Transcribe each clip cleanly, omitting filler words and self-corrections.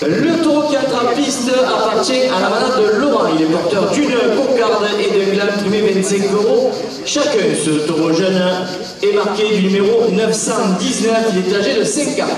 Le taureau qui attrape-piste appartient à la malade de Laurent. Il est porteur d'une cocarde et d'un gland primé 25 €. Chacun, ce taureau jeune est marqué du numéro 919. Il est âgé de 5 ans.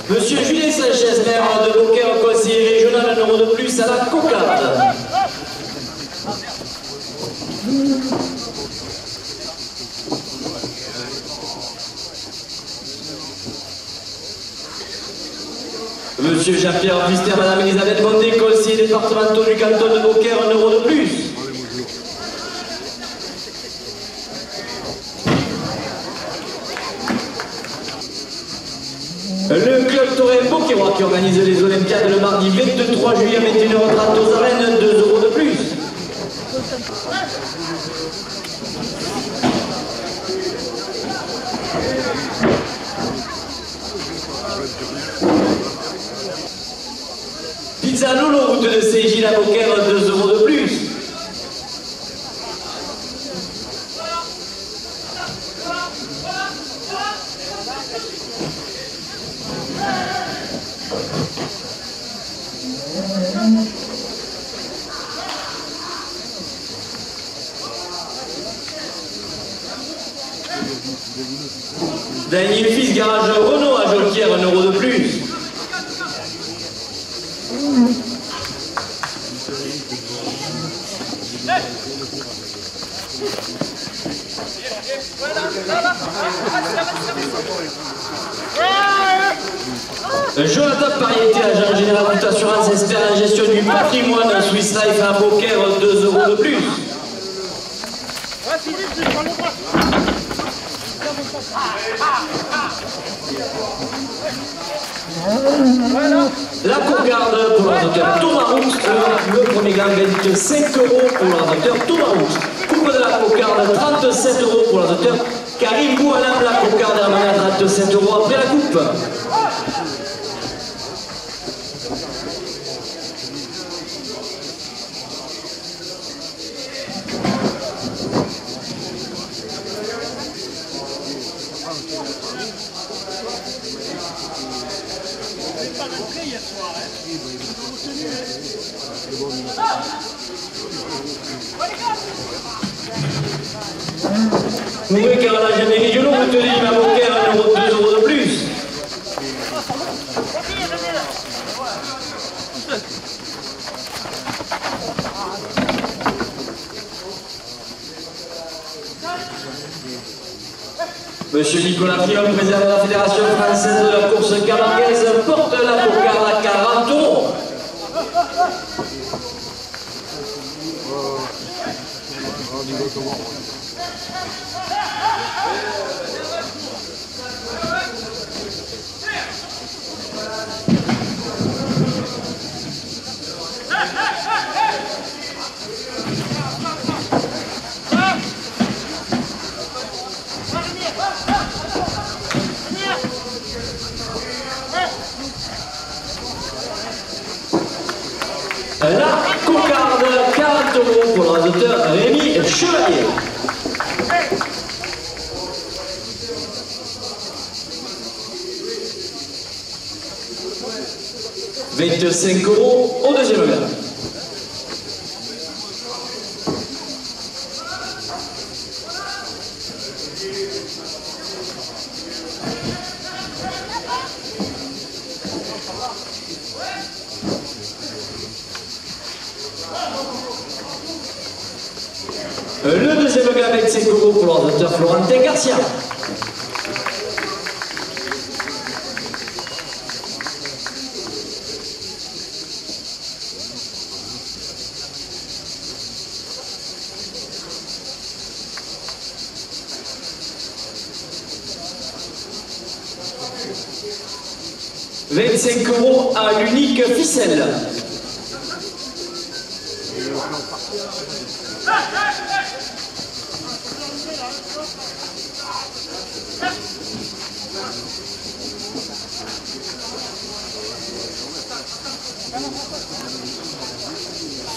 Monsieur Julien Sanchez, maire de Beaucaire, conseiller régional, un euro de plus à la cocarde. Monsieur Jean-Pierre Pfister, madame Elisabeth Bondé, conseiller départemental du canton de Beaucaire, un euro de plus. Le club taurin Beaucairois qui organise les Olympiades le mardi 23 juillet à 21h30 aux arènes, 2 € de plus. Pizza Lolo, route de Saint-Gilles à Beaucaire, 2 € de plus. Daniel Fils, garage Renault à Jonquière, 1 € de plus. Jonathan Pariété, agent général d'assurance expert en gestion du patrimoine à Swiss Life à Beaucaire, 2 € de plus. La cocarde pour l'ordinateur Thomas Roux, le premier gain 25 € pour l'ordinateur Thomas Roux. Coupe de la cocarde, 37 € pour l'ordinateur Karim Boualam. La cocarde à la à 37 € après la coupe. Vous voyez car là jamais régionaux, vous tenez à Beaucaire, 2 € de plus. Monsieur Nicolas Fillon, président de la Fédération française de la course camarguaise, porte la cocarde à 40 €. La cocarde, 40 € pour le docteur Rémi Chevalier. « 25 € au deuxième gain. Le deuxième gain, 25 € pour l'ordinateur Florentin Garcia. « 25 € à l'unique ficelle. »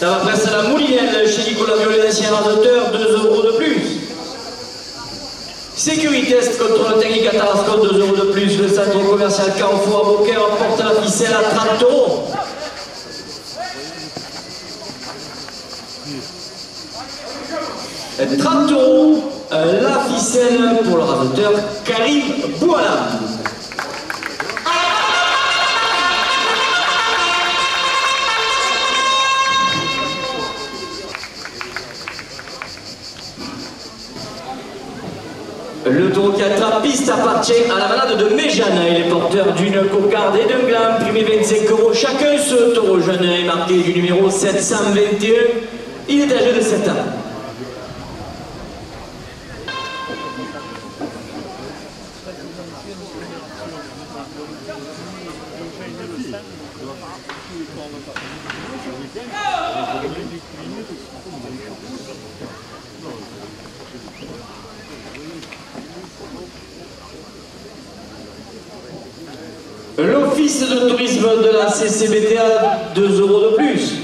Ça va presque à la Moulinelle chez Nicolas Violet, ancien radoteur, 2 € de plus. Sécuritest contre le technique à Tarascon, 2 € de plus. Le centre commercial Carrefour à Beaucaire porte la ficelle à 30 €. Et 30 € la ficelle pour le radoteur Karim Bouala. Le taureau qui attrape piste appartient à la malade de Méjane. Il est porteur d'une cocarde et d'un gland, primé 25 € chacun. Ce taureau jeune est marqué du numéro 721. Il est âgé de 7 ans. L'office de tourisme de la CCBTA, 2 € de plus.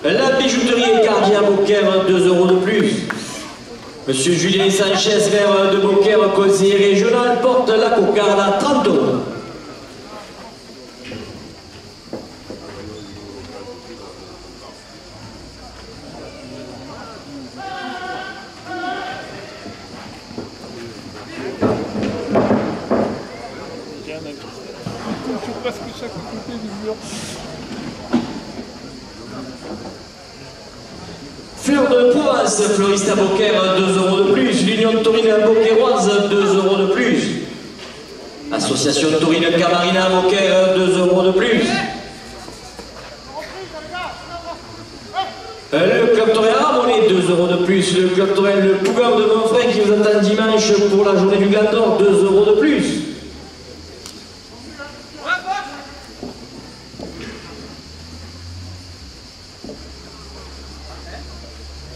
La bijouterie et Cardia Beaucaire, 2 € de plus. Monsieur Julien Sanchez, maire de Beaucaire, conseiller régional, porte la cocarde à 30 €. Fleur de Provence, fleuriste à Beaucaire, 2 € de plus. L'Union Taurine Beaucairoise, 2 € de plus. Association Taurine Camarina Beaucaire, 2 € de plus. Le club Taurine Ramonnet, 2 € de plus. Le club Taurine Le Cougar de Monfray qui vous attend dimanche pour la journée du Gland d'Or, 2 € de plus.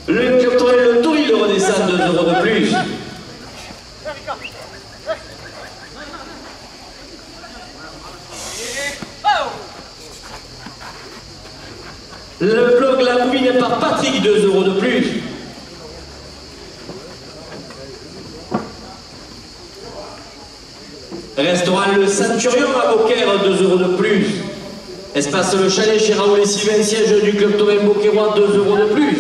Le club Taurine Le Touril redescend, 2 € de plus. Le blog La Bouvine par Patrick, 2 € de plus. Restaurant Le Centurion à Beaucaire, 2 € de plus. Espace Le Chalet chez Raoul et Sylvain, siège du club Taurine Beaucairois, 2 € de plus.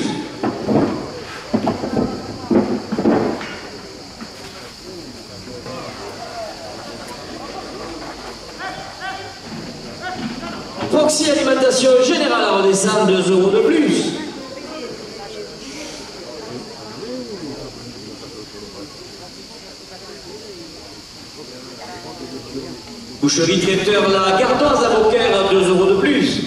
Proxy Alimentation Générale à redescendre, 2 € de plus. Boucherie Traiteur La Gardoise à Beaucaire, 2 € de plus.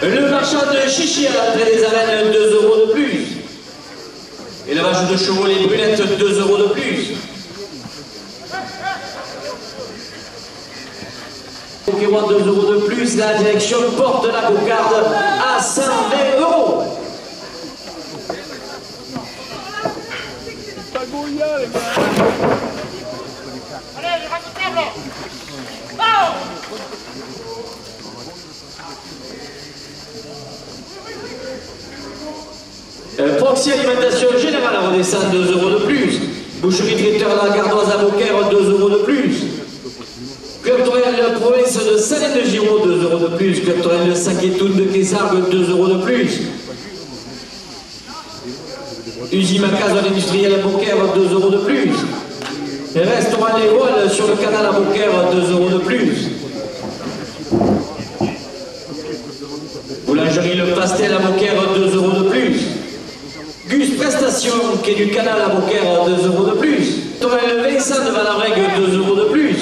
Le marchand de chichi à l'entrée des arènes, 2 € de plus. Élevage de chevaux les brunettes, 2 € de plus. Beaucairois, 2 € de plus. La direction porte la cocarde à 120 €. C'est pas Goya, les gars. Allez, les racontables. Proxy Alimentation Générale à redescendre, 2 € de plus. Boucherie Traiteur La Gardoise à Beaucaire, 2 € de plus. Club Taurine de province de Salins de Giraud, 2 € de plus. Club Taurine de Saint-Quétoun de Quessargues, 2 € de plus. Usine Macazole industrielle à Beaucaire, 2 € de plus. Restaurant Les Voiles sur le canal à Beaucaire, 2 € de plus. Boulangerie Le Pastel à Beaucaire, 2 € de plus. Gus Prestation, quai du canal à Beaucaire, 2 € de plus. Taurine Vincent de Valabrègue, 2 € de plus.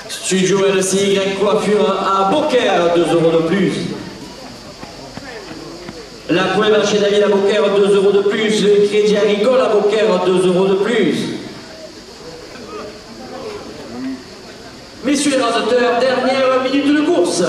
Studio LCY Coiffure à Beaucaire, 2 € de plus. La Cueva chez David à Beaucaire, 2 € de plus. Le Crédit Agricole à Beaucaire, 2 € de plus. Messieurs les rasateurs, dernière minute de course.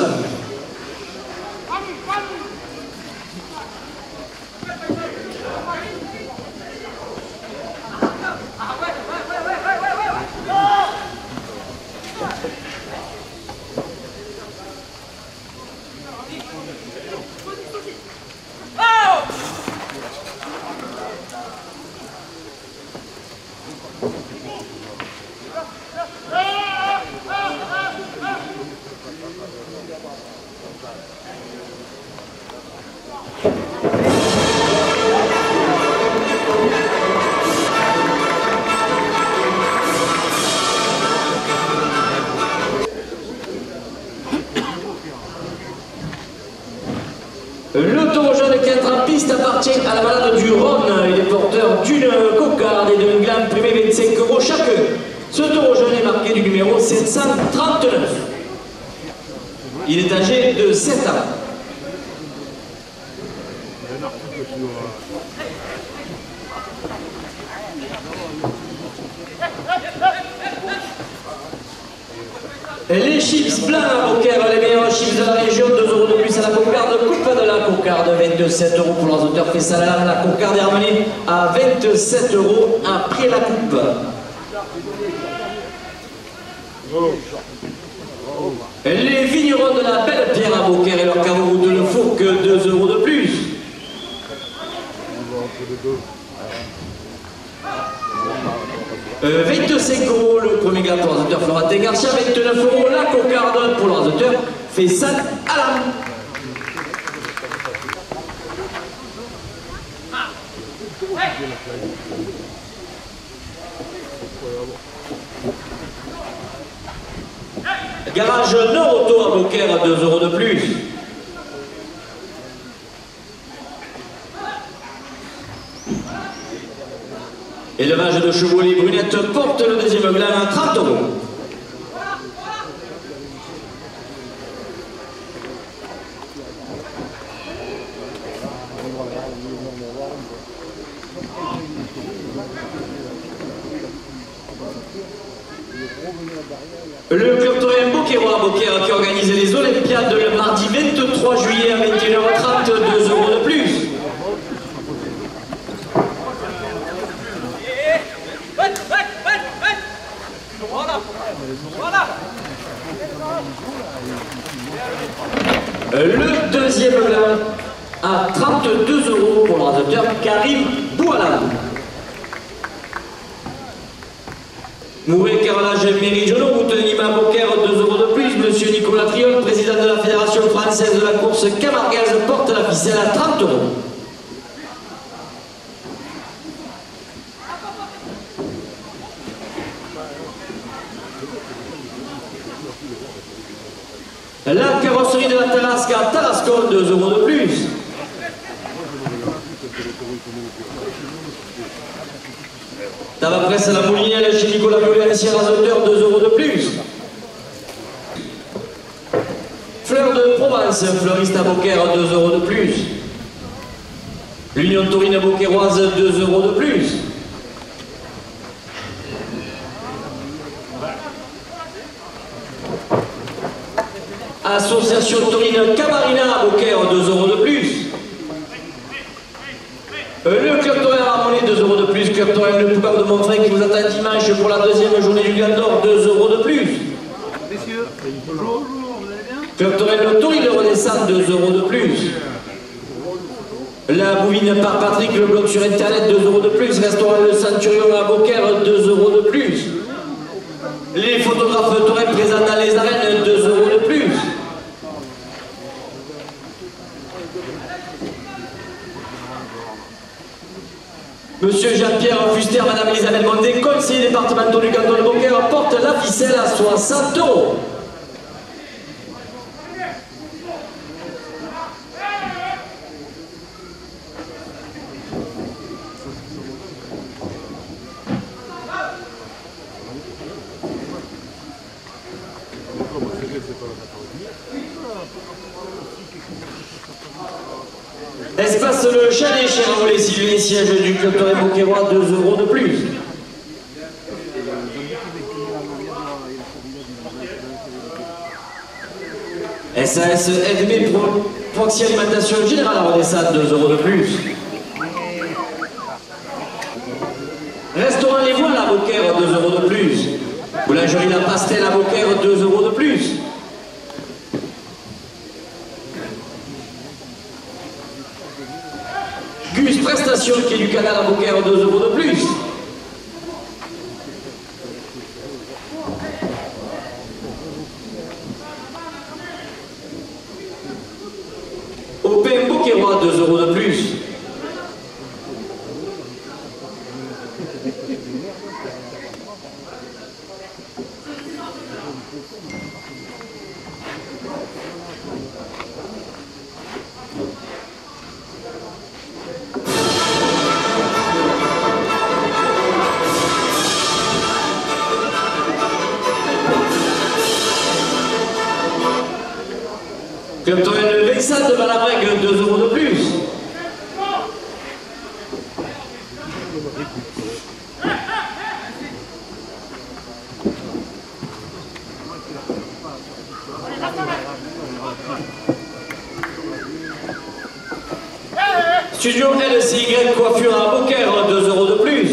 Le taureau jaune qui entre en piste appartient à la balade du Rhône. Il est porteur d'une cocarde et d'un gland primé 25 € chacun. Ce taureau jaune est marqué du numéro 739. Il est âgé de 7 ans. Les chips blancs à Beaucaire, les meilleurs chips de la région, 2 € de plus à la cocarde, coupe de la cocarde, 27 € pour les auteurs fait salam, la cocarde est ramenée à 27 € après la coupe. Les vignerons de la Belle Pierre à Beaucaire et leur caveau de le Fourque, 2 € de plus. 25 € le premier gars pour l'azoteur Florentin Garcia, 29 € la cocarde pour l'azoteur Faisal Alam. Garage Nord-Auto à Beaucaire, 2 € de plus. Élevage de chevaux, les brunettes porte le deuxième gland à 30 €. Le club Torien Beaucairois à Beaucaire qui organise les Olympiades le mardi 23 juillet à 21h30, 2 € de plus. Le deuxième gland à 32 € pour le rasoteur Karim Boualam. Mouret carrelage méridionaux, route Nîmes à Beaucaire, 2 € de plus. Monsieur Nicolas Triol, président de la Fédération française de la course camargaise, porte la ficelle à 30 €. La carrosserie de la Tarasque à Tarascon, 2 € de plus. Tabac presse à la Moulinelle chez Nicolas Violet, ancien rasoteur, 2 € de plus. Fleur de Provence, fleuriste à Beaucaire, 2 € de plus. L'Union Taurine Beaucairoise, 2 € de plus. Association Taurine Camarina à Beaucaire, 2 € de plus. Le club Torien Ramonet, 2 € de plus. Club Torien Le Poupard de Montfray qui vous attend dimanche pour la deuxième journée du Gandor, 2 € de plus. Messieurs, bonjour, vous allez bien? Club Torien Le Taurine redescend, 2 € de plus. La Bouvine par Patrick, le blog sur internet, 2 € de plus. Restaurant Le Centurion à Beaucaire, 2 € de plus. Les photographes Torien présents dans les arènes, 2 € de plus. Monsieur Jean-Pierre Fuster, Madame Elisabeth Mondé, conseiller départemental du canton de Beaucaire, porte la ficelle à 60 €. Espace le Chalet, Chérault, les Sylvain, siège du club Toré Beauquerrois, 2 € de plus. SAS Edmé Proxy Alimentation Générale à Redessade, 2 € de plus. Restaurant Les Voiles à Beaucaire, 2 € de plus. Boulangerie La Pastel à Beaucaire, 2 € de plus. Gus Prestation qui est du Canal à Beaucaire, 2 € de plus. Open Beauquerrois, 2 € de plus. Club Torel Vexade de Valabrègue, 2 € de plus. Studio LCY Coiffure à Beaucaire, 2 € de plus.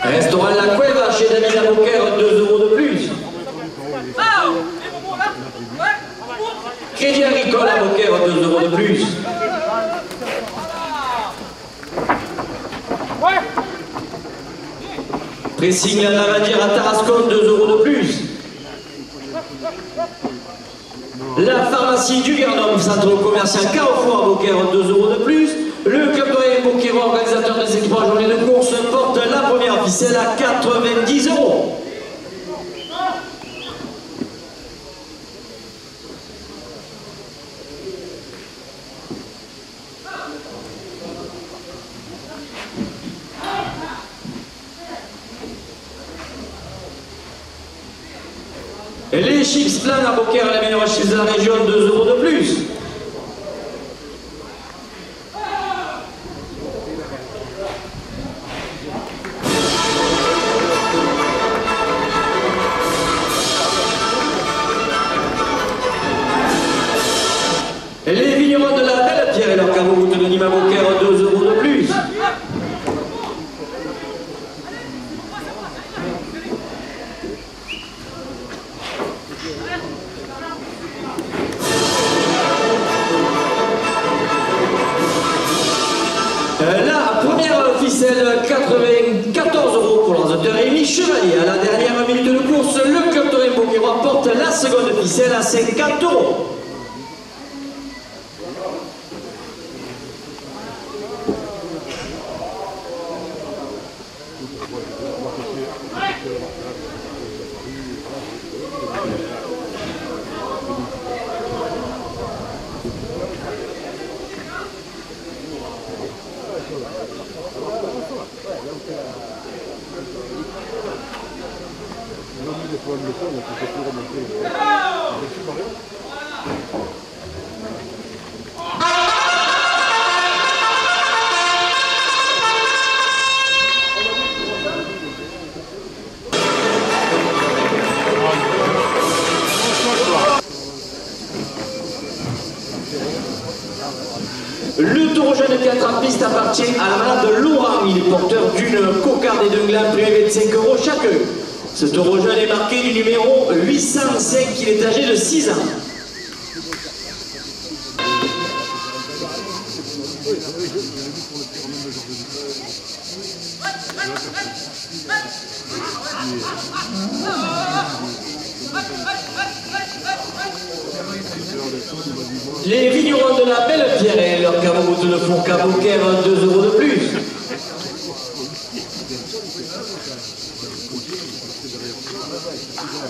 Restaurant La Cueva chez David à Beaucaire, 2 € de plus. Crédit Agricole à Beaucaire, 2 € de plus. Pressing La Lavadière à Tarascon, 2 € de plus. La pharmacie du Gardon, centre commercial Carrefour à Beaucaire, 2 € de plus. Le club de Beaucaire, organisateur de ces 3 journées de course, porte la première ficelle à 90 €. Les chips pleins à Beaucaire, la meilleure chips de la région, 2 € de plus. Les vignerons de la Belle Pierre et leur caveau de Nîmes à Beaucaire, 2 € de plus. La première ficelle, 94 € pour l'organisateur Rémi Chevalier. À la dernière minute de course, le club de Beaucaire porte la seconde ficelle à 50 €. Le taureau jeune qui attrape-piste appartient à la malade de Laurent. Il est porteur d'une cocarde et d'un gland prix 25 € chacun. Ce taureau jeune est marqué du numéro 805. Il est âgé de 6 ans. Les vignerons de la Belle Pierre et leur caveau de Fourc à Beaucaire, 2 € de plus.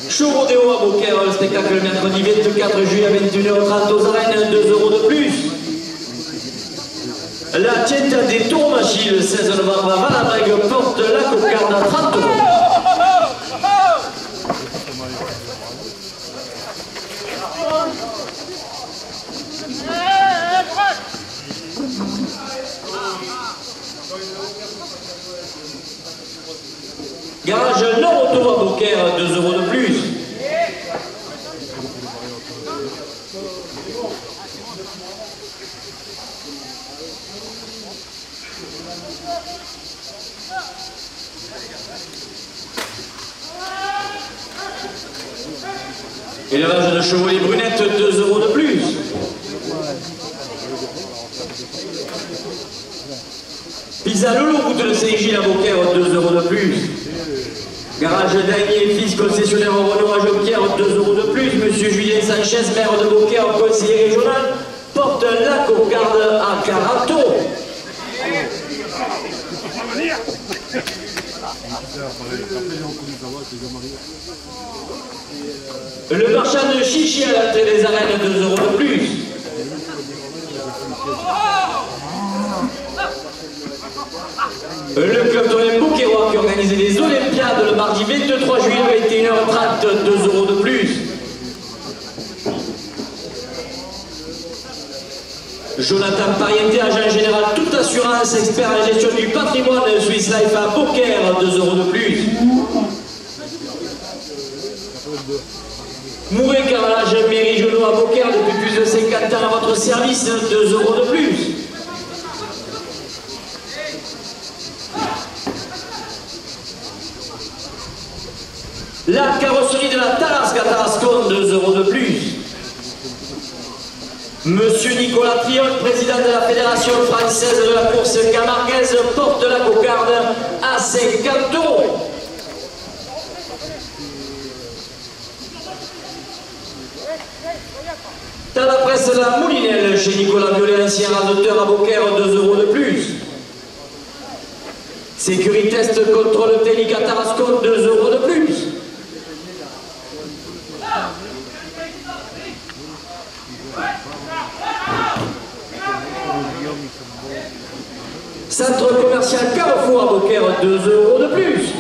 Show Rodéo à Beaucaire, le spectacle le mercredi 24 juillet à 21h30 aux arènes, 2 € de plus. La Tienta des Tourmachis le 16 novembre à Valabrègue porte la cocarde à 30 €. Garage non-auto à Beaucaire, 2 € de plus. Élevage de chevaux les brunettes, 2 € de plus. Pizza Lolo, route de Saint-Gilles à Beaucaire, 2 € de plus. Garage Danier, fils concessionnaire en Renault à Jonquière, 2 € de plus. Monsieur Julien Sanchez, maire de Beaucaire, conseiller régional, porte la cocarde à 40 €. Le marchand de chichi à l'entrée des arènes, 2 € de plus. Le club Torrent Beaucairois qui organise les Olympiades le mardi 23 juillet à 21h30, 2 € de plus. Jonathan Pariente, agent général toute assurance, expert en gestion du patrimoine, Swiss Life à Beaucaire, 2 € de plus. Mouret Carrelage, mairie Genot à Beaucaire, depuis plus de 50 ans à votre service, 2 € de plus. La carrosserie de la Tarasque à Tarascon, 2 € de plus. Monsieur Nicolas Triol, président de la Fédération française de la course camarguaise, porte la cocarde à 50 €. Dans la presse de la Moulinelle, chez Nicolas Violet, ancien radoteur à Beaucaire, 2 € de plus. Sécuritest contrôle technique à Tarascon, 2 € de plus. Centre commercial Carrefour à Beaucaire, 2 € de plus.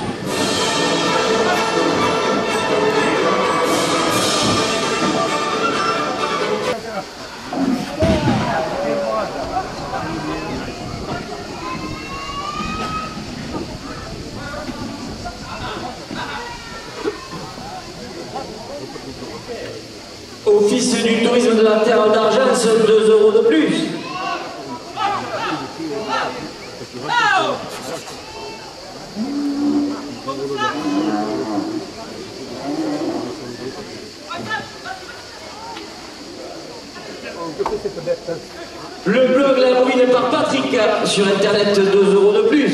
Office du tourisme de la Terre d'Argence, 2 € de plus. Le blog La Ruine par Patrick sur internet, 2 € de plus.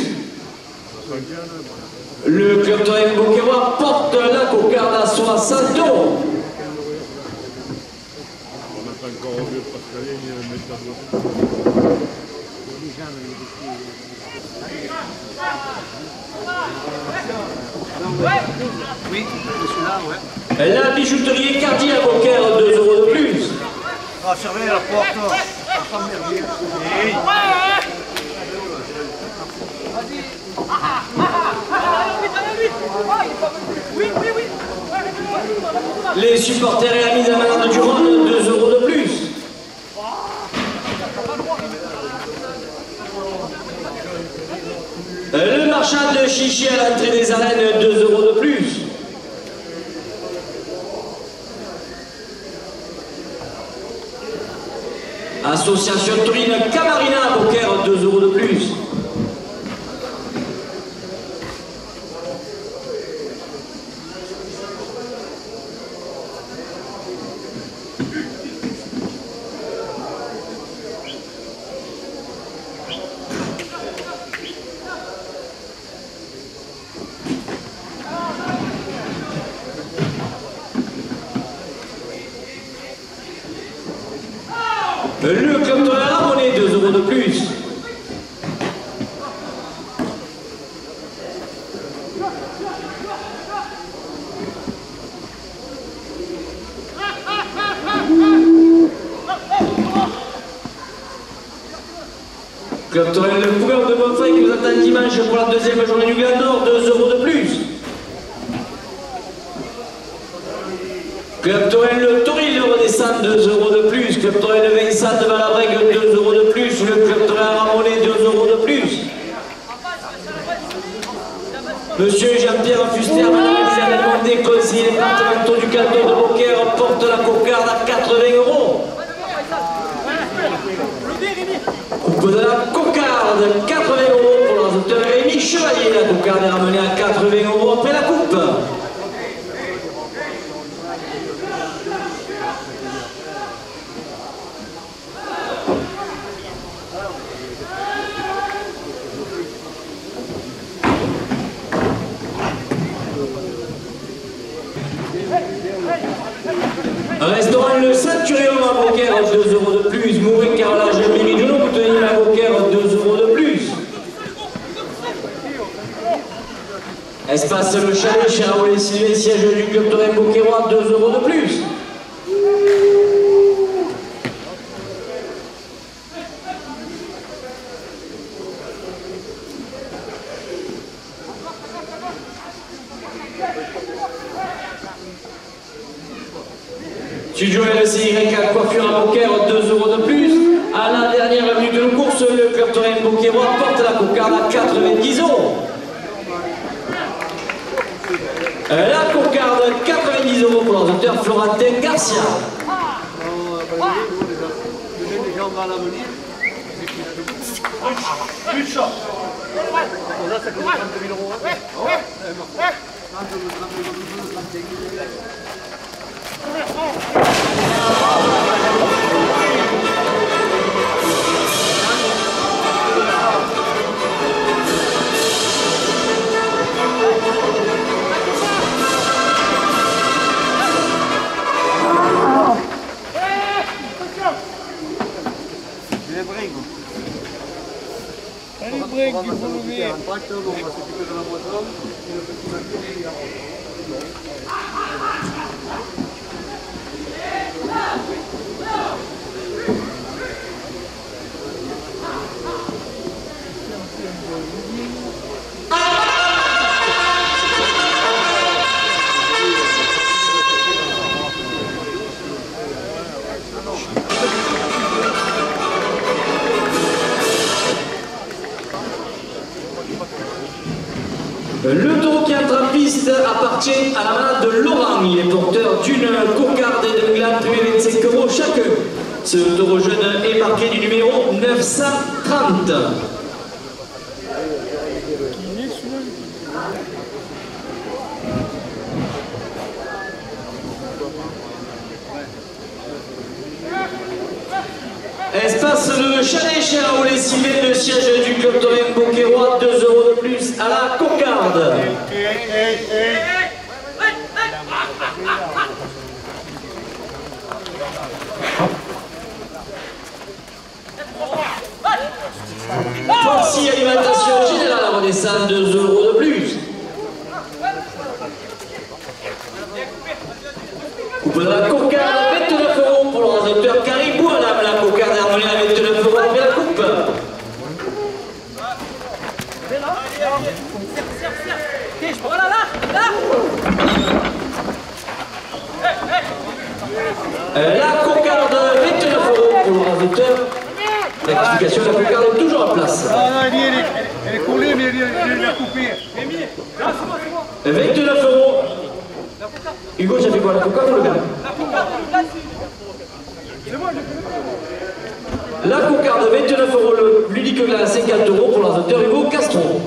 Le club Torrent Beaucairois porte la cocarde à 60 €. Oui, celui-là, ouais. La bijouterie Cardi à Beaucaire, 2 € de plus. Ah, surveille la porte. Les supporters et amis de la Malade du Rhône, 2 € de plus. Le marchand de chichi à l'entrée des arènes, 2 € de plus. Association Taurine Camarina à Beaucaire, 2 € de plus. Le club de la Monnaie, 2 € de plus. Club Tourelle Le Pouillon de Montreuil qui vous attend dimanche pour la deuxième journée du Gland d'Or, 2 € de plus. Club Tourelle Le Toril redescend, 2 € de plus. Club Tourelle Le Vincent de Valabrègue, 2 € de plus. Le Club Tourelle Ramonet, 2 € de plus. Monsieur Jean-Pierre Fuster, madame Elisabeth Mondé, conseiller départemental du canton de Beaucaire, porte la cocarde à 80 €. Coupe de la cocarde, 80 € pour l'auteur Rémi Chevalier. La cocarde est ramenée à 80 € après la coupe. Restaurant Le Centurion à Beaucaire, 2 € de plus. Mourin Carrelage Méridionaux, Boutonnier à Beaucaire, 2 € de plus. Espace Le Chalet, Charaoul et Sylvain, siège du Club Tourelle Beaucairois, 2 € de plus. Studio LCY à coiffure à Beaucaire, 2 € de plus. À la dernière minute de course, le Club Tourelle Beaucairois porte la cocarde à 90 €. La cocarde, 90 € pour l'auteur Florentin Garcia. Plus de short. Là, ça coûte 30 000 €. Le taureau qui entre en piste appartient à la malade de Laurent. Il est porteur d'une cocarde et d'un gland privé 25 € chacun. Ce taureau jeune est marqué du numéro 930. Espace Le Chalet, Charaoul et Sylvain, le siège du Club Tourelle Beaucairois, 2 € de plus à la cocarde. Forcy Alimentation Générale redescend, 2 € de plus. Coupe de la cocarde, 29 € pour le rédacteur Caribou à la cocarde est ramenée à 29 € après la coupe. La cocarde, 29 € pour le rédacteur. L'explication de la cocarde est toujours en place. Ah, elle est coulée, mais elle est coupée. 29 €. Hugo, ça fait quoi, la cocarde ou le gars? La cocarde, 29 €, l'unique gland à 50 € pour l'auteur Hugo Castro.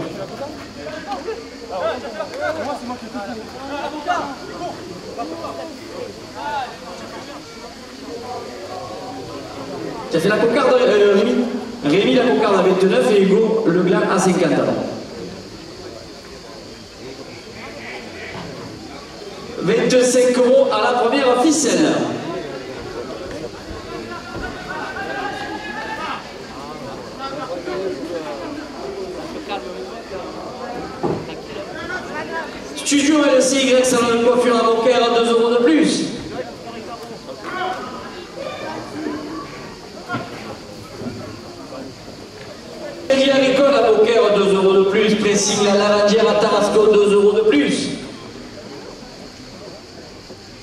Ça fait la cocarde, Rémi la cocarde à 29 et Hugo le gland à 50 €. 25 € à la première ficelle. Studio LCY, salon de coiffure à Beaucaire, 2 € de plus. Racing La Lavandière à Tarascon, 2 € de plus.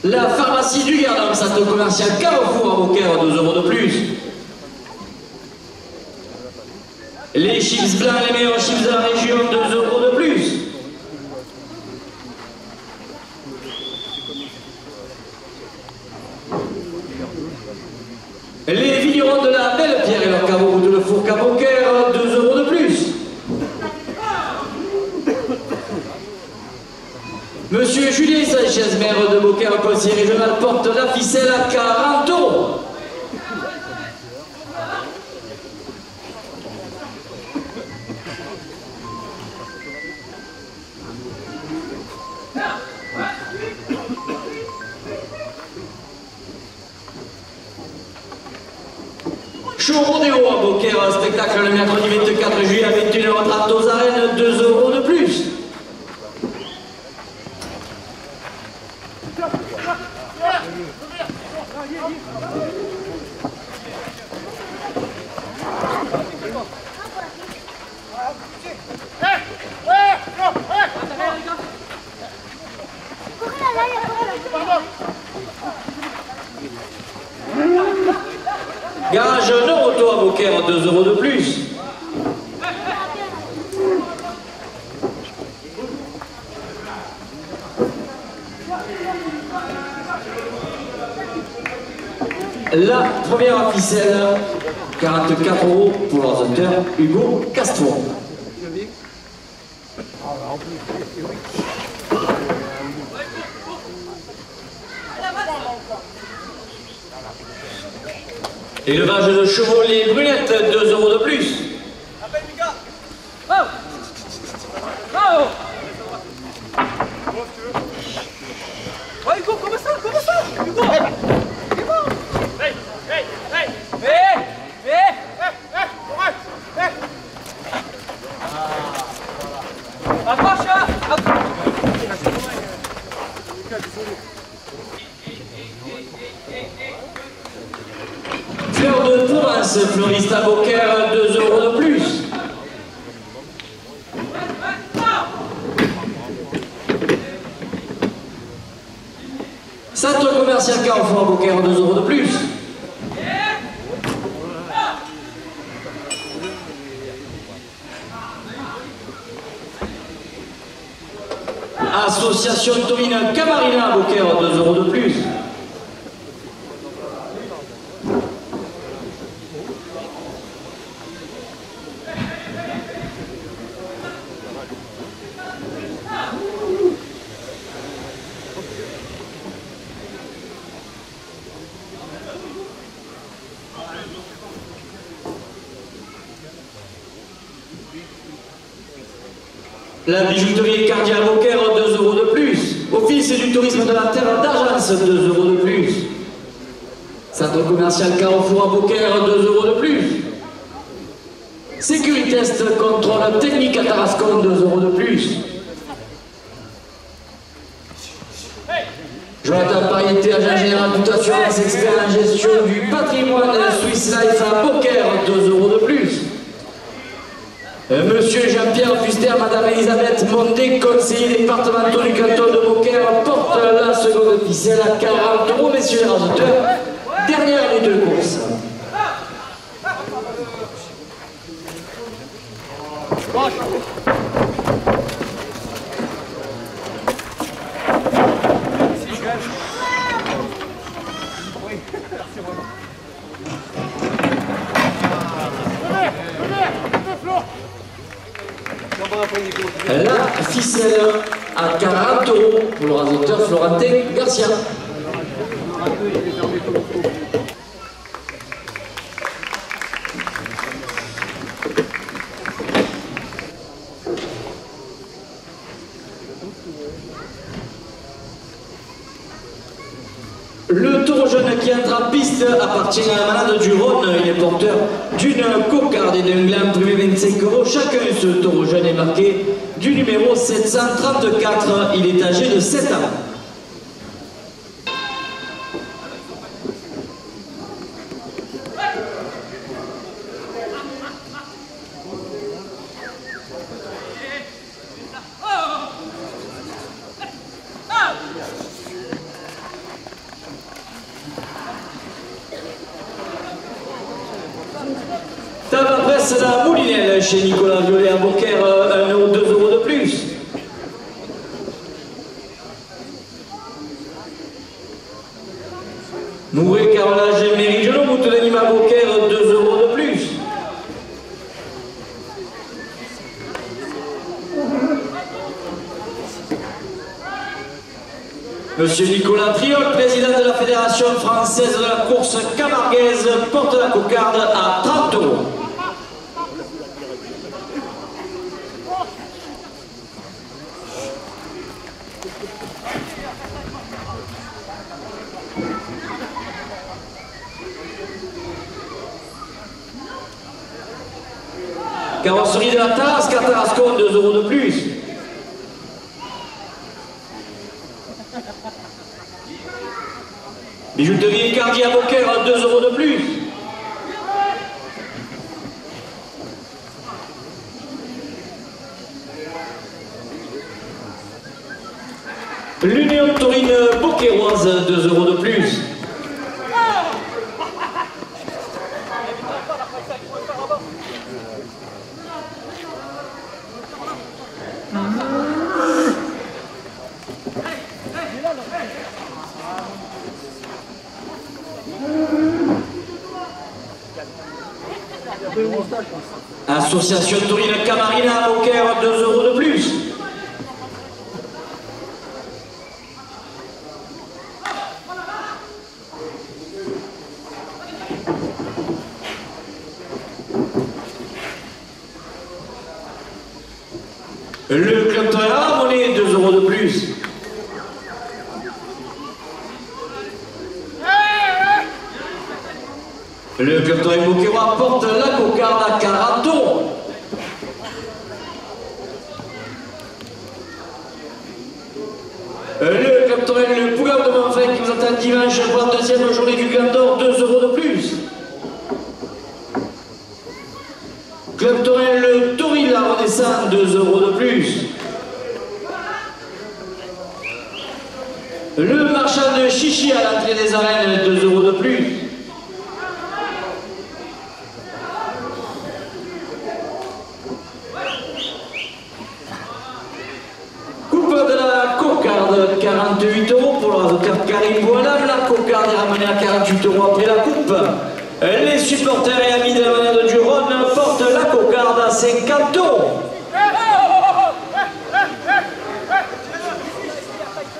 La pharmacie du Gardin, centre commercial Carrefour à Beaucaire, 2 € de plus. Les chips blancs, les meilleurs chips de la région, 2 € de plus. Les vignerons de la Belle Pierre et leur caveau de le four à Beaucaire, 2 € de plus. Monsieur Julien Sanchez, maire de Beaucaire, conseiller régional, porte la ficelle à 40 €. Show rodéo à Beaucaire, un spectacle le mercredi 24 juillet à 21h30 aux arènes, 2 € de plus. Garage Noroto à Beaucaire, 2 € de plus. La première ficelle, 44 € pour leurs auteurs, Hugo Castro. Élevage de chevaux, les brunettes, 2 € de plus. Ouais, Hugo, comment ça Hugo Fleur de Provence, fleuriste à Beaucaire, 2 € de plus. Centre commercial Carrefour à Beaucaire, 2 € de plus. Association taurine Camarina à Beaucaire, 2 € de plus. La bijouterie Cardia à Beaucaire, 2 € de plus. Office du tourisme de la terre d'Argence, 2 € de plus. Centre commercial Carrefour à Beaucaire, 2 € de plus. Sécuritest contrôle technique à Tarascon, 2 € de plus. Jonathan Pariété, agent général toute assurance, expert en gestion du patrimoine Swiss Life à Beaucaire, 2 € de plus. Monsieur Jean-Pierre Fuster, Madame Elisabeth Mondé, conseiller départemental du canton de Beaucaire, porte la seconde ficelle à 40 €, messieurs les rajouteurs. Dernière des deux courses. La ficelle à 40 € pour le rasoteur Florentin Garcia. Le taureau jeune qui entre en piste appartient à la malade du Rhône. Il est porteur d'une cocarde et d'un gland primé 25 €. Chacun, ce taureau jeune est marqué du numéro 734. Il est âgé de 7 ans. passe la Moulinelle chez Nicolas Violet à Beaucaire, 1 euro, 2 euros de plus. Mouret, carrelage Méridionaux, Mouton d'Anima à Beaucaire, 2 euros de plus. Monsieur Nicolas Triol, président de la Fédération française de la course camarguaise, porte la cocarde à 30 euros. Carrosserie de la Tarasque à Tarascon, 2 euros de plus. Bijouterie Cardi à Beaucaire, 2 euros de plus. L'Union Taurine Beaucairoise, 2 euros de plus. Association Taurine Camarina à Beaucaire, 2 euros de plus. Le club Taurine Harmonie, 2 euros de plus. Le club Taurine Beaucairois porte la cocarde à 40 euros. Le club Taurine Le Pouillard de Montfin qui vous attend dimanche pour la deuxième journée du Gland d'Or, 2 euros de plus. Club Taurine Le Taurine la Renaissance, 2 euros de plus. Le marchand de Chichi à l'entrée des arènes, 2 euros de plus. Coupe de la cocarde, 48 euros pour le docteur Karim Boinam. La cocarde est ramenée à 48 euros après la coupe. Les supporters et amis de la manade du Rhône portent la cocarde à 50 euros.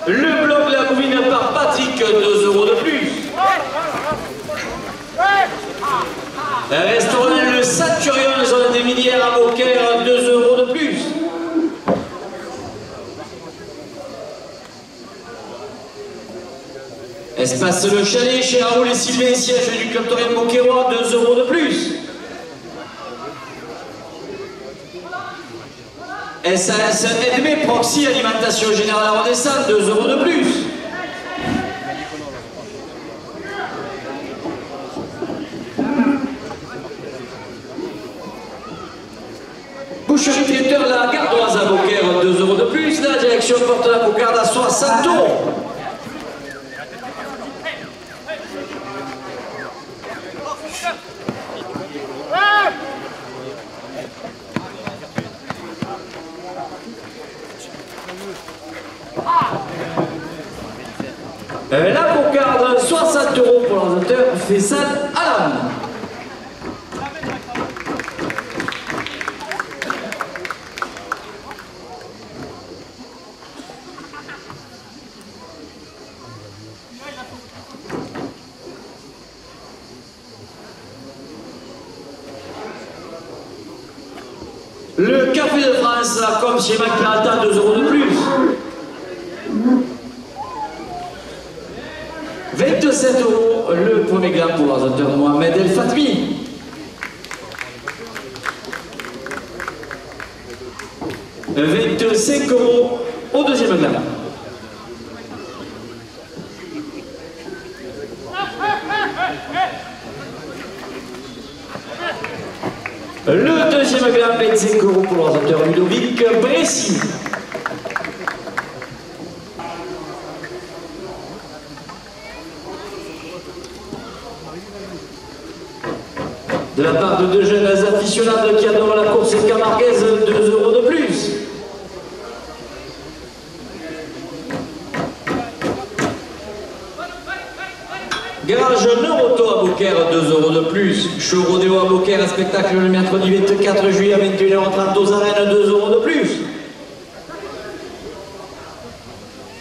Le bloc de la bouvine par Patrick, 2 euros de plus. Restaurant le Centurion, zone des Minières à Beaucaire, 2 euros de plus. Espace le Chalet chez Raoul et Sylvain, siège du club Taurine Beaucairois, 2 euros de plus. SAS Edmé Proxy Alimentation Générale Renaissance, 2 euros de plus. Boucherie traiteur La Gardoise à Beaucaire, 2 euros de plus. La direction porte la cocarde à 60 euros. La cocarde, 60 euros pour l'ordinateur Faisal Alam. Le Café de France, comme chez Macalata, 2 euros de plus. 27 euros le premier gland pour l'ordinateur Mohamed El Fatmi. « 25 euros au deuxième gland. Le deuxième gland, 25 euros pour l'ordinateur Ludovic Bressi. De la part de deux jeunes aficionados qui adorent la course camarguaise, 2 € de plus. Garage Neuroto à Beaucaire, 2 € de plus. Show Rodeo à Beaucaire, un spectacle le mercredi 24 juillet à 21h30 aux arènes, 2 € de plus.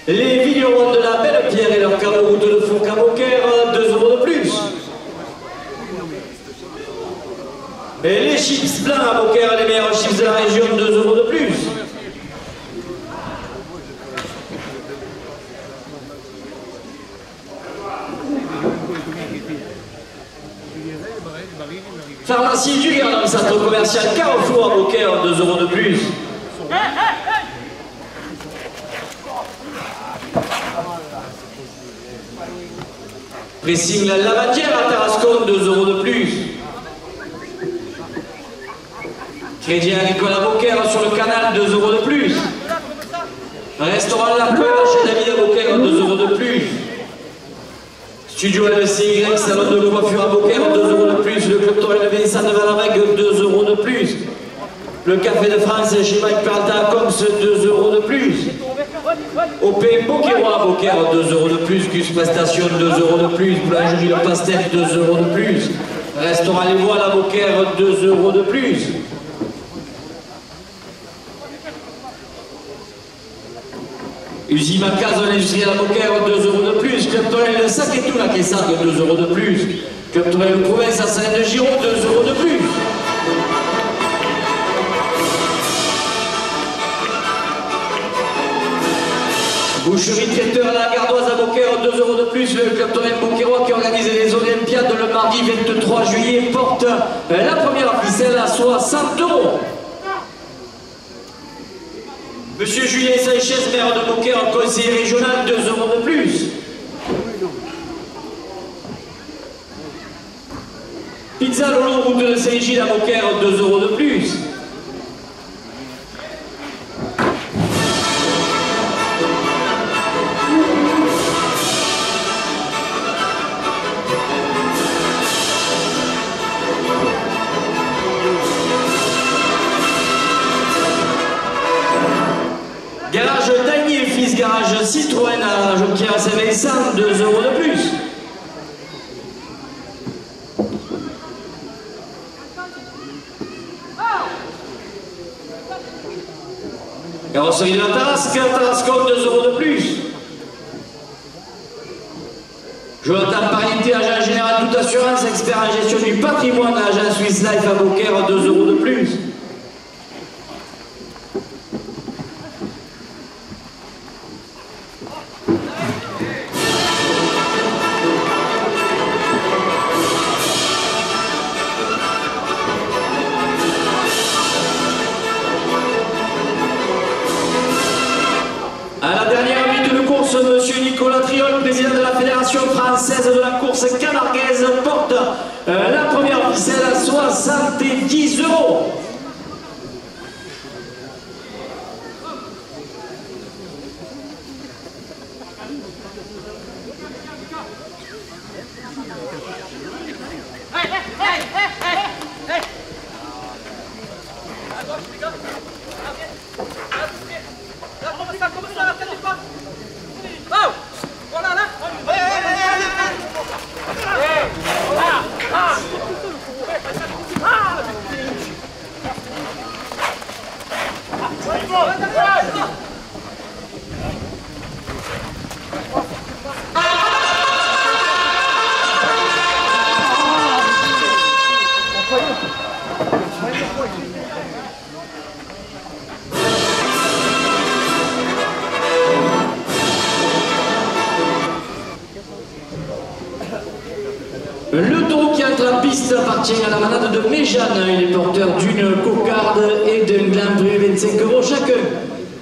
Les vignerons de la Belle Pierre et leur carreau route de Fourques à Beaucaire, 2 € de plus. Et les chips blancs à Beaucaire, les meilleurs chips de la région, 2 € de plus. Pharmacie du Gard dans le centre commercial Carrefour à Beaucaire, 2 € de plus. Pressing la Lavandière à Tarascon, 2 € de plus. Crédit Agricole à Beaucaire sur le canal, 2 € de plus. Restaurant La Peur chez David à Beaucaire, 2 € de plus. Studio LCY, salon de coiffure à Beaucaire, 2 € de plus. Le club Torel de Vincent de Valamègue, 2 € de plus. Le Café de France chez Mike Peralta à Coms, 2 € de plus. OP Beaucaire à Beaucaire, 2 € de plus. Gus Prestation, 2 € de plus. Boulangerie Le Pastel, 2 € de plus. Restaurant Les Voiles à Beaucaire, 2 € de plus. Usine Macaz de l'industriel à Beaucaire, 2 € de plus. Club Torel de Sac et tout la Caissade, 2 € de plus. Club Torel de Province à Saint-de-Giron, 2 € de plus. Boucherie traiteur à la Gardoise à Beaucaire, 2 € de plus. Le club Torel Beaucairois qui organise les Olympiades le mardi 23 juillet porte la première ficelle à 60 €. Monsieur Julien Sanchez, maire de Beaucaire, conseiller régional, 2 € de plus. Pizza Lolo, route de Saint-Gilles à Beaucaire, 2 € de plus. Garage Dagny et Fils, garage Citroën à Jonquière à Saint-Vincent, 2 € de plus. Carrosserie de la Tarasque, Tarascon, 2 € de plus. Jonathan Pariente, agent général toute assurance, expert en gestion du patrimoine, agent Swiss Life à Beaucaire, 2 € de plus. À la dernière minute de course, monsieur Nicolas Triol, président de la Fédération française de la course camarguaise, porte la première ficelle à 70 €. Le taureau qui entre en piste appartient à la manade de Méjeanne. Il est porteur d'une cocarde et d'un gland prix 25 € chacun.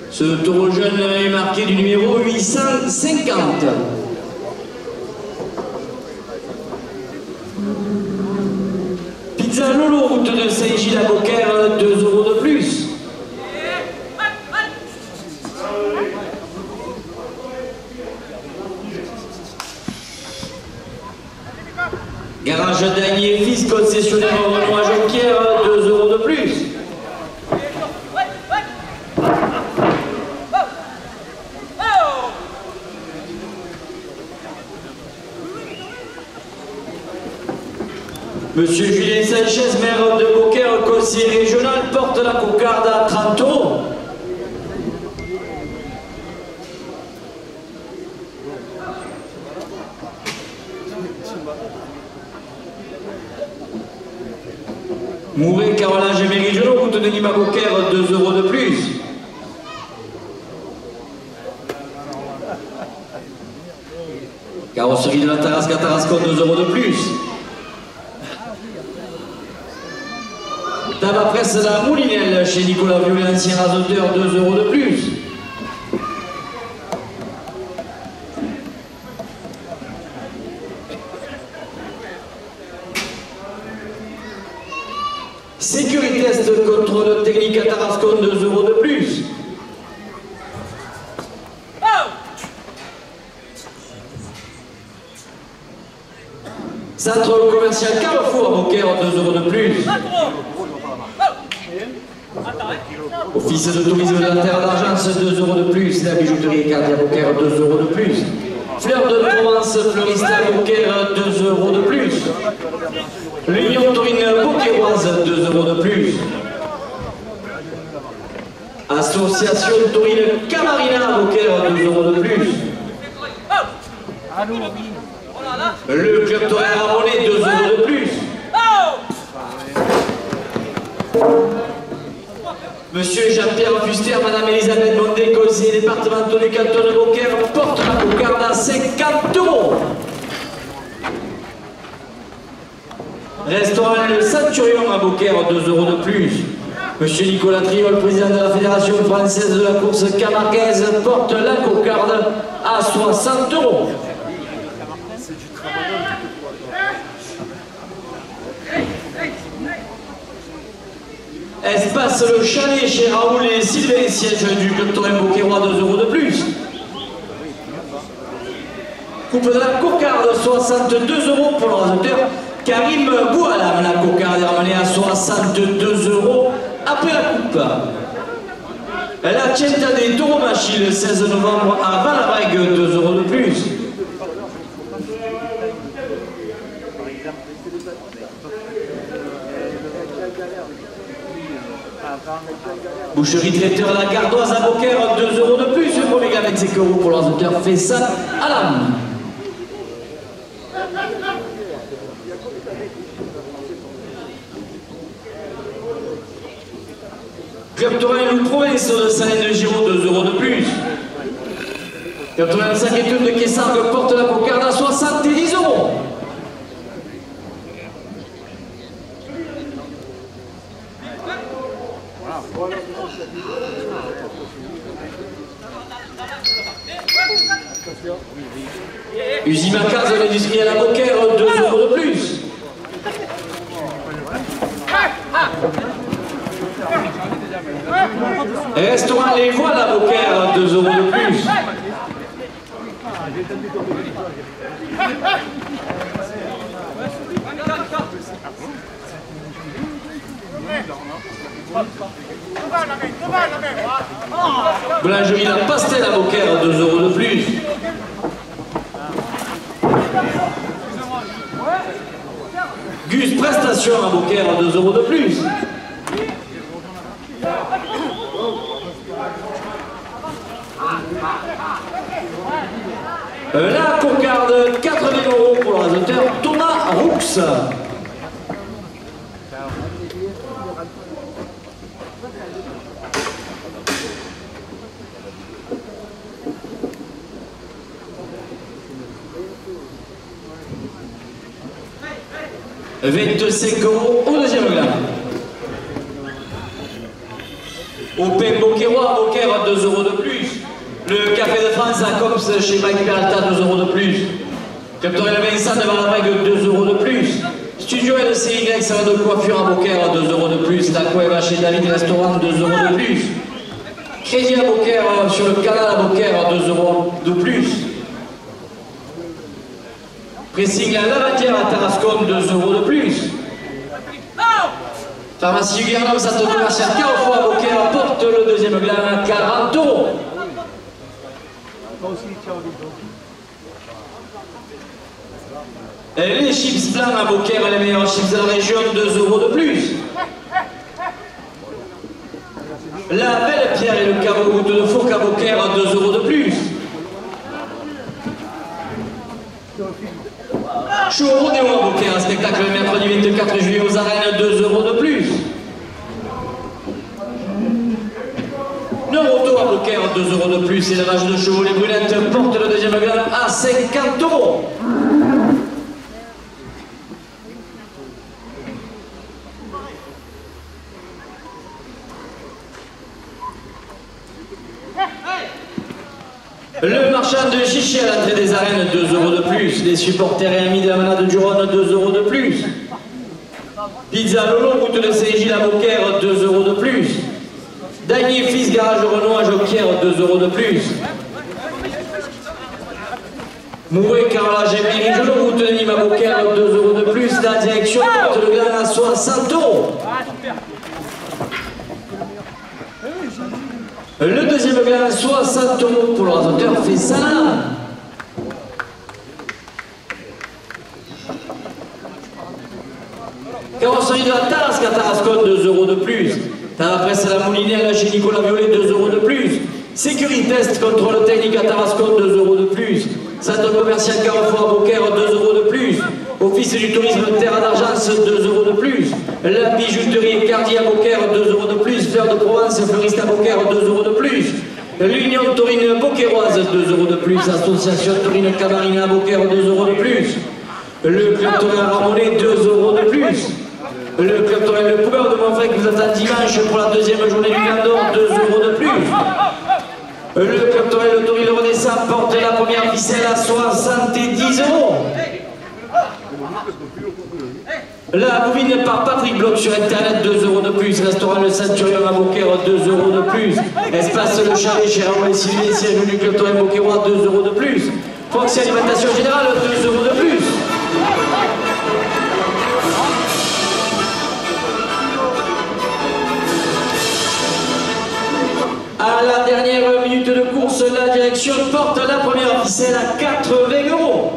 Ce taureau jeune est marqué du numéro 850. Pizza Lolo, route de Saint-Gilles à Beaucaire, 2 € de plus. Garage Dagny et 6, concessionnaire Renault à Jonquière, 2 € de plus. Monsieur Julien Sanchez, maire de Beaucaire, conseiller régional, porte la cocarde à 30 €. Mouret, carrelage et méridionaux, route de Nîmes à Beaucaire, 2 € de plus. Carrosserie de la Tarasque à Tarascon, 2 € de plus. Tabac presse la Moulinelle chez Nicolas Violet, ancien rasoteur, 2 € de plus. Sécuritest contrôle technique à Tarascon, 2 € de plus. Centre commercial Carrefour à Beaucaire, 2 € de plus. Office de tourisme de la Terre d'Argence, 2 € de plus. La bijouterie Cartier à Beaucaire, 2 € de plus. Fleurs de Provence, fleuriste à Beaucaire, 2 € de plus. L'Union Taurine Beaucairoise, 2 € de plus. Association Taurine Camarina à Beaucaire, 2 € de plus. Le club Taurine Rabonnais, 2 € de plus. Monsieur Jean-Pierre Fuster, Madame Elisabeth Bondé, conseiller départemental du canton de Beaucaire, porte la cocarde à 50 €. Restaurant Le Centurion à Beaucaire, 2 € de plus. Monsieur Nicolas Triol, président de la Fédération française de la course camarguaise, porte la cocarde à 60 €. Espace Le Chalet chez Raoul et Sylvain, siège du club Taurine Beaucairois, 2 € de plus. Coupe de la cocarde, 62 € pour le rasoteur Karim Boualam. La cocarde est ramenée à 62 € après la coupe. La Tienta des Tauromachis le 16 novembre à Valabrègue, 2 € de plus. Boucherie traiteur à la Gardoise à Beaucaire, 2 € de plus. Pour les gars, 25 € pour le rasoteur Fessa à l'âme. Club Taurine Loup Province de Salène de Giraud, 2 € de plus. Club Taurine 5 études de Quessargues porte la cocarde à 70 €. Usine à case industrielle à Beaucaire, 2 € de plus. Restaurant Les Voiles à Beaucaire, 2 € de plus. Boulangerie La Pastel à Beaucaire, 2 € de plus. Gus Prestation à Beaucaire, 2 € de plus. La cocarde, 80 € pour le rasoteur Thomas Roux. « 25 € au deuxième glas. Au pain Beaucairois à Beaucaire, 2 € de plus. Le Café de France à Coms chez Mike Peralta, 2 € de plus. Club Taurine Vincent de Valabrègue, 2 € de plus. Studio LC Inex, salon de coiffure à Beaucaire, 2 € de plus. La Cueva chez David Restaurant, 2 € de plus. Crédit à Beaucaire, sur le canal à Beaucaire, 2 € de plus. Pressing la Lavatière à Tarascon, 2 € de plus. Pharmacie du Gardon, centre commercial Carrefour à Beaucaire porte le deuxième gland à 40 euros. Les chips blancs à Beaucaire, les meilleurs chips de la région, 2 euros de plus. La Belle Pierre et le caveau goutte de Fourques à Beaucaire, 2 euros de plus. Chou au Rodéo à Beaucaire, spectacle le mercredi 24 juillet aux arènes, 2 euros de plus. Neuroto à Beaucaire, 2 euros de plus. Élevage de chevaux, les brunettes portent le deuxième gland à 50 euros. Le marchand de chichi à l'entrée des arènes, 2 euros de plus. Les supporters et amis de la manade du Rhône, 2 euros de plus. Pizza Lolo, route de Saint-Gilles à Beaucaire, 2 euros de plus. Dagny Fils, garage Renault à Joquière, 2 euros de plus. Mouret, carrelage et Mérigelo, route de Nîmes à Beaucaire, 2 euros de plus. La direction porte le gland à 60 euros. Le deuxième gland à 60 euros pour le rasoteur fait ça. Carrosserie de la Tarasque à Tarascon, 2 euros de plus. Tarapresse à la Moulinère chez Nicolas Violet, 2 euros de plus. Sécuritest, contrôle technique à Tarascon, 2 euros de plus. Centre commercial Carrefour à Beaucaire, 2 euros de plus. Office du tourisme Terre d'Argence, 2 euros de plus. La bijouterie Cardier à Beaucaire, 2 euros de plus. Fleur de Provence, fleuriste à Beaucaire, 2 euros de plus. L'Union Taurine Beaucairoise, 2 euros de plus. Association Taurine Camarina à Beaucaire, 2 euros de plus. Le club Taurine Ramonet, 2 euros de plus. Le club Taurine Le Poubeur de Montfrec vous attend dimanche pour la deuxième journée du Glandor, 2 euros de plus. Le club Taurine Le Taurine Le Renaissant porte la première ficelle à 70 euros. La bovine par Patrick Bloch sur internet, 2 euros de plus. Restaurant Le Centurion à Beaucaire, 2 euros de plus. Espace Le Chalet chez Raoul et Sylvie, siège du club Taurine Beaucairois, 2 euros de plus. Foxy Alimentation Générale, 2 euros de plus. À la dernière minute de course, la direction porte la première ficelle à 80 euros.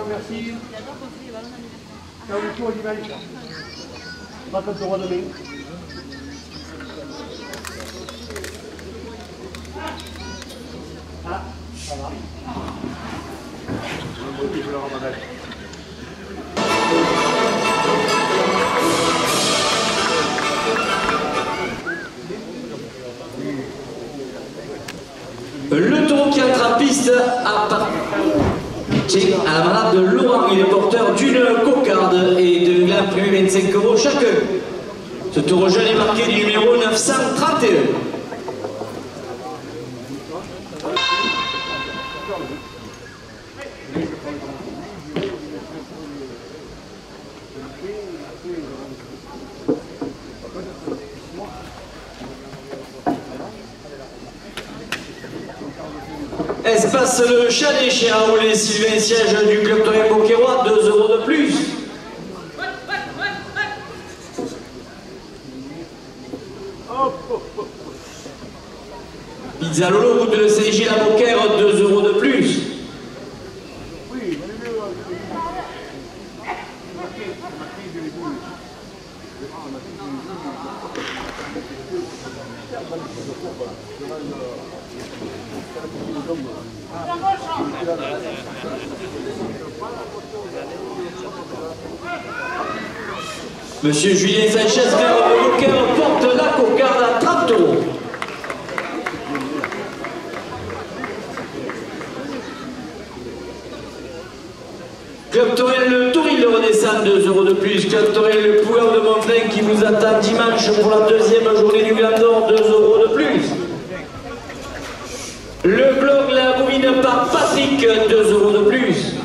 Merci. Ciao, le tour du Mali. Pas comme droit demain. Ah, ça va. Je vais le ramader. Le taureau qui entre à piste à la manade de Laurent, il est porteur d'une cocarde et de gland privé 25 euros chacun. Ce taureau jeune est marqué du numéro 931. Espace Le Chalet chez Raoul et Sylvain, siège du club Taurine Beaucairois, 2 euros de plus. Pizza Lolo, route de Saint-Gilles à Beaucaire, 2 euros de plus. Monsieur Julien Sanchez, maire de Beaucaire, porte la cocarde à 30 euros. Club Taurine Le Taurine redescend 2 € de plus. Club Torel le Pouillon de Monflin qui vous attend dimanche pour la deuxième journée du Gland d'Or, 2 € de plus. Le blog La Bouvine par Patrick, 2 € de plus.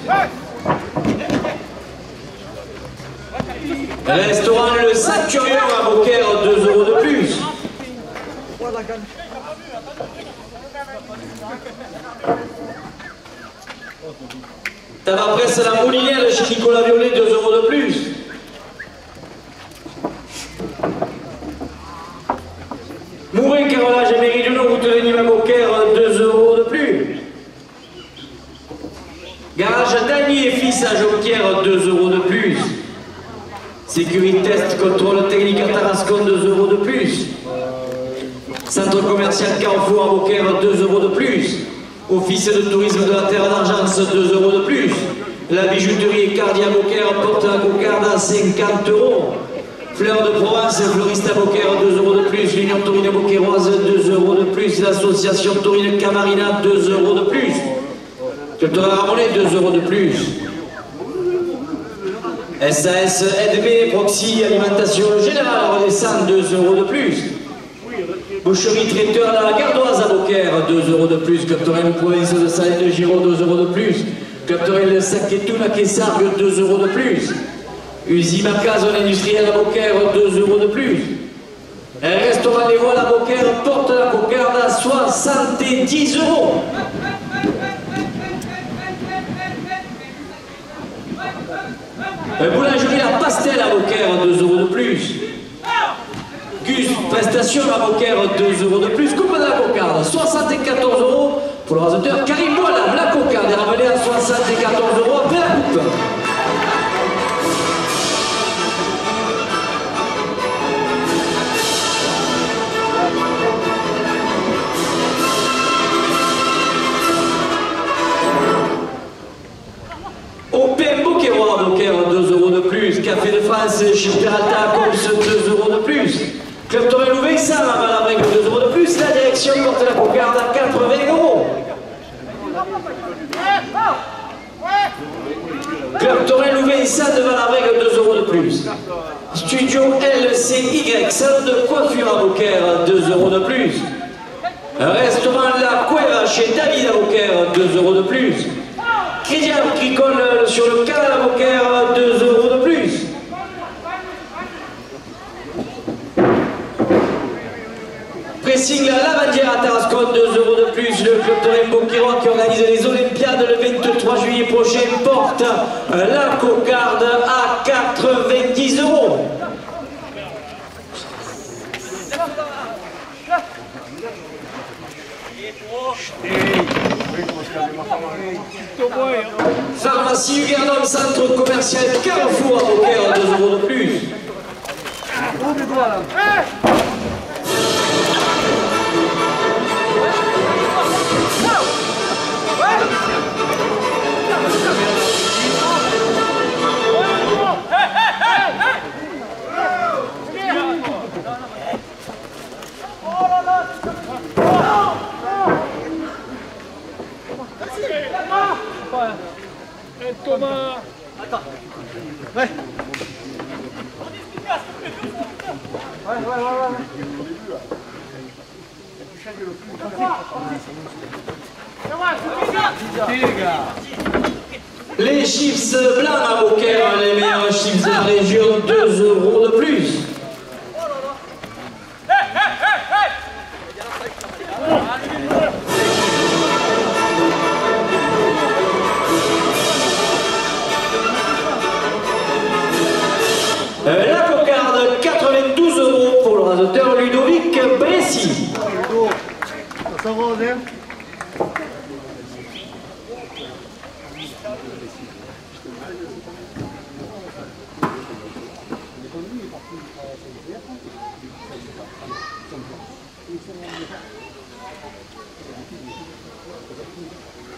Restaurant Le Sanctuarium à Beaucaire, 2 € de plus. Tabac Presse La Moulinière chez Nicolas Violet, 2 € de plus. Mourin Carolage et Méridionaux, route de Nîmes à Beaucaire, 2 € de plus. Garage Dany et Fils à Jonquière, 2 € de plus. Sécurité Test, contrôle technique à Tarascon, 2 € de plus. Centre commercial Carrefour à Beaucaire, 2 € de plus. Office de tourisme de la Terre d'Argence, 2 € de plus. La bijouterie Cardi à Beaucaire porte la cocarde à 50 €. Fleurs de Provence, fleuriste à Beaucaire, 2 € de plus. L'Union Taurine Beaucairoise, 2 € de plus. L'association Taurine Camarina, 2 € de plus. Culture Ramonet, 2 € de plus. SAS NB Proxy Alimentation Générale redescend, 2 € de plus. Boucherie Traiteur à la Gardoise à Beaucaire, 2 € de plus. Club Torel Province de Salé de Giraud, 2 € de plus. Club Torel Saquetou à Quessargues, 2 € de plus. Usine Maca, zone industrielle à Beaucaire, 2 € de plus. Un restaurant des voiles à Beaucaire porte la cocarde à 70 €. Boulangerie La Pastel à Beaucaire, 2 € de plus. Gus Prestation à Beaucaire, 2 € de plus. Coupe de la cocarde, 74 € pour le rasoteur. Karim Boilam, la cocarde est ramenée à 74 € après la coupe. Au PM Beaucairois à Beaucaire, 2 € de plus. Café de France, chez Peralta à Cops, 2 € de plus. Club Torel Louvain-Sam à Valabrègue, 2 € de plus. La direction porte la cocarde à 80 €. Club Torel Louvain-Sam de Valabrègue, 2 € de plus. Studio LCY, salon de coiffure à Beaucaire, 2 € de plus. Restaurant La Cueva chez David à Beaucaire, 2 € de plus. Crédit agricole sur le canal à Beaucaire, 2 € de plus. Pressing La Lavandière à Tarascon, 2 € de plus. Le club Torel Beaucairois qui organise les Olympiades le 23 juillet prochain porte la cocarde à 90 €. Pharmacie Hugerdom, centre commercial Carrefour à Beaucaire, 2 € de plus. Thomas. Attends. Ouais. Les chips blancs à Beaucaire, les meilleurs chips de la région, 2 € de plus. La cocarde, 92 € pour le rasoteur Ludovic Bressi. Ça va, hein?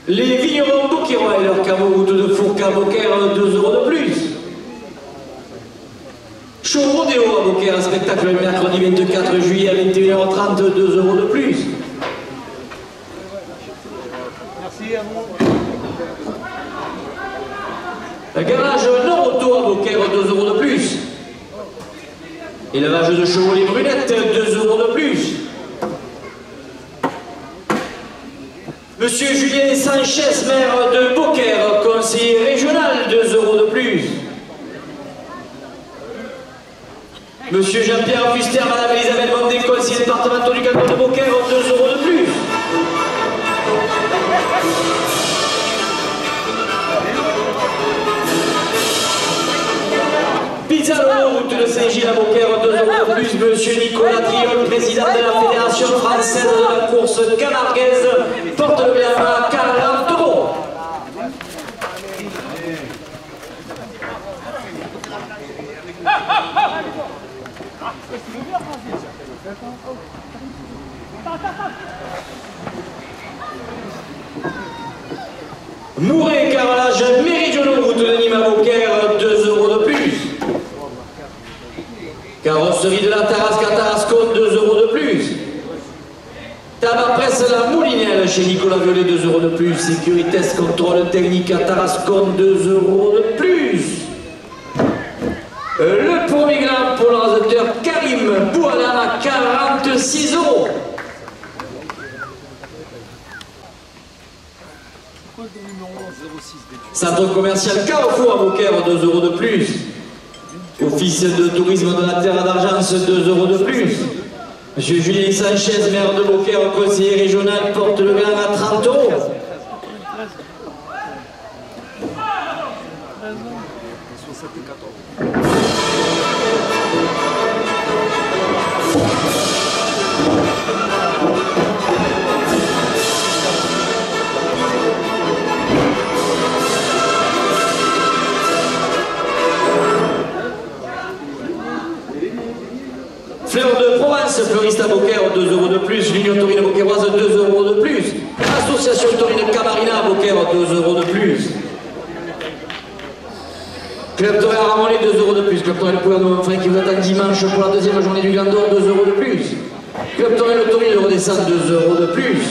Les vignerons Beaucairois et leurs caveaux route de Fourcade à Beaucaire, 2 € de plus. Show Rodéo à Beaucaire, spectacle le mercredi 24 juillet à 21h30, 2 € de plus. Merci à vous. Garage Noroto à Beaucaire, 2 € de plus. Élevage de chevaux les brunettes, 2 € de plus. Monsieur Julien Sanchez, maire de Beaucaire, conseiller régional, 2 € de plus. Monsieur Jean-Pierre Fuster, Madame Elisabeth Bondé, conseiller départemental du canton de Beaucaire, 2 € de plus. Pizza Lolo, route de Saint-Gilles à Beaucaire, 2 € de plus. Monsieur Nicolas Triol, président de la Fédération française de la course camarguaise, porte le bien à 40 €. Mouret, carrelage méridionaux, route de Nîmes à Beaucaire, 2 € de plus. Carrosserie de la Tarasque à Tarascon, 2 € de plus. Tabac presse la Moulinelle chez Nicolas Violet, 2 € de plus. Sécurités contrôle technique à Tarascon, 2 € de plus. Le premier grand polarisateur Karim Bouala à 46 €. Centre commercial Carrefour à Beaucaire, 2 € de plus. Office de tourisme de la Terre d'Argence, 2 € de plus. Monsieur Julien Sanchez, maire de Beaucaire, conseiller régional, porte le gain à 30 €. Fleur de Provence, fleuriste à Beaucaire, 2 € de plus. L'Union Taurine Beaucairoise, 2 € de plus. Association Taurine Camarina à Beaucaire, 2 € de plus. Club Taurine Ramonais, 2 € de plus. Club Taurine Pouillard de Montfray qui vous attend dimanche pour la deuxième journée du Glandor, 2 € de plus. Club Taurine Le Taurine de redescend, 2 € de plus.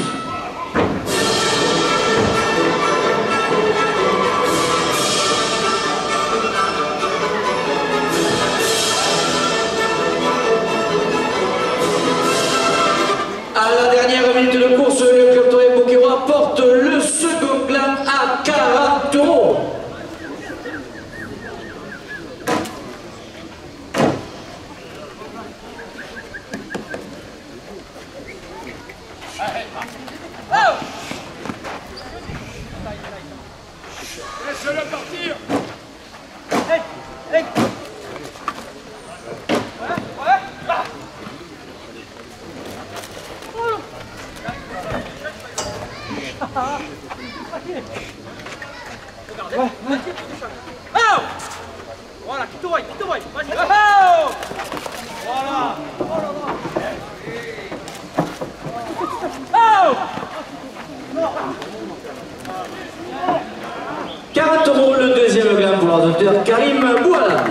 À la dernière minute de course, le Club Taurine Beaucairois porte le second gland à 40 €. Laisse-le partir. Hey, hey. Voilà, quitte ouais, vas-y. Voilà. 40 € le deuxième gain pour l'ordinateur Karim Bouala.